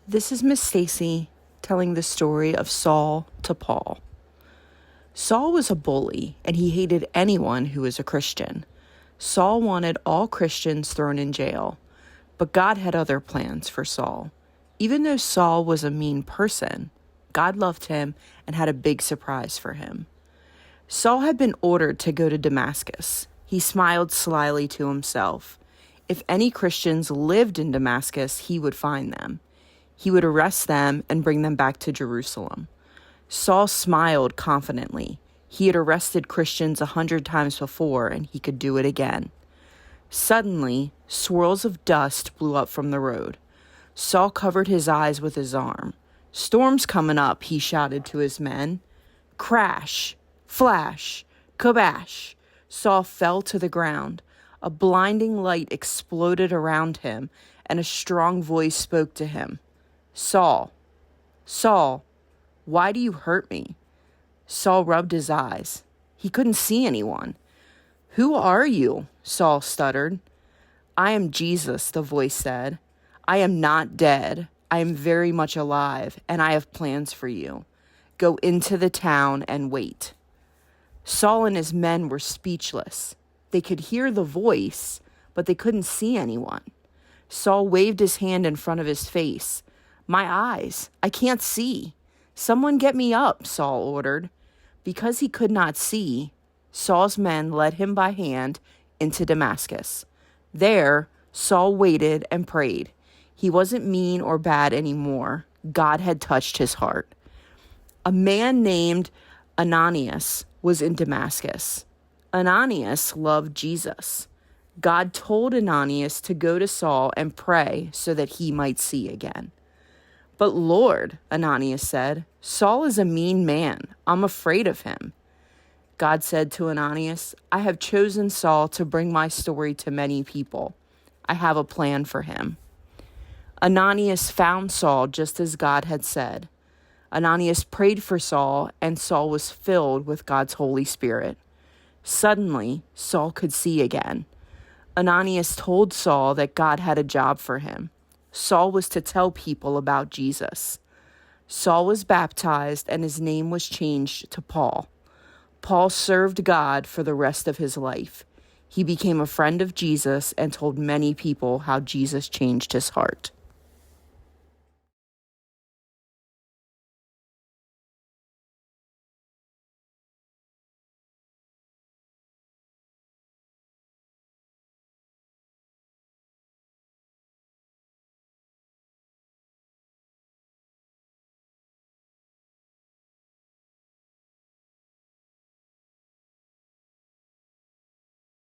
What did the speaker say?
This is Miss Stacy telling the story of Saul to Paul. Saul was a bully, and he hated anyone who was a Christian. Saul wanted all Christians thrown in jail, but God had other plans for Saul. Even though Saul was a mean person, God loved him and had a big surprise for him. Saul had been ordered to go to Damascus. He smiled slyly to himself. If any Christians lived in Damascus, he would find them. He would arrest them and bring them back to Jerusalem. Saul smiled confidently. He had arrested Christians 100 times before, and he could do it again. Suddenly, swirls of dust blew up from the road. Saul covered his eyes with his arm. "Storm's coming up," he shouted to his men. Crash, flash, kabash. Saul fell to the ground. A blinding light exploded around him, and a strong voice spoke to him. "Saul, Saul, why do you hurt me?" Saul rubbed his eyes. He couldn't see anyone. "Who are you?" Saul stuttered. "I am Jesus," the voice said. "I am not dead. I am very much alive, and I have plans for you. Go into the town and wait." Saul and his men were speechless. They could hear the voice, but they couldn't see anyone. Saul waved his hand in front of his face. "My eyes, I can't see. Someone get me up," Saul ordered. Because he could not see, Saul's men led him by hand into Damascus. There, Saul waited and prayed. He wasn't mean or bad anymore. God had touched his heart. A man named Ananias was in Damascus. Ananias loved Jesus. God told Ananias to go to Saul and pray so that he might see again. "But Lord," Ananias said, "Saul is a mean man. I'm afraid of him." God said to Ananias, "I have chosen Saul to bring my story to many people. I have a plan for him." Ananias found Saul just as God had said. Ananias prayed for Saul, and Saul was filled with God's Holy Spirit. Suddenly, Saul could see again. Ananias told Saul that God had a job for him. Saul was to tell people about Jesus. Saul was baptized, and his name was changed to Paul. Paul served God for the rest of his life. He became a friend of Jesus and told many people how Jesus changed his heart.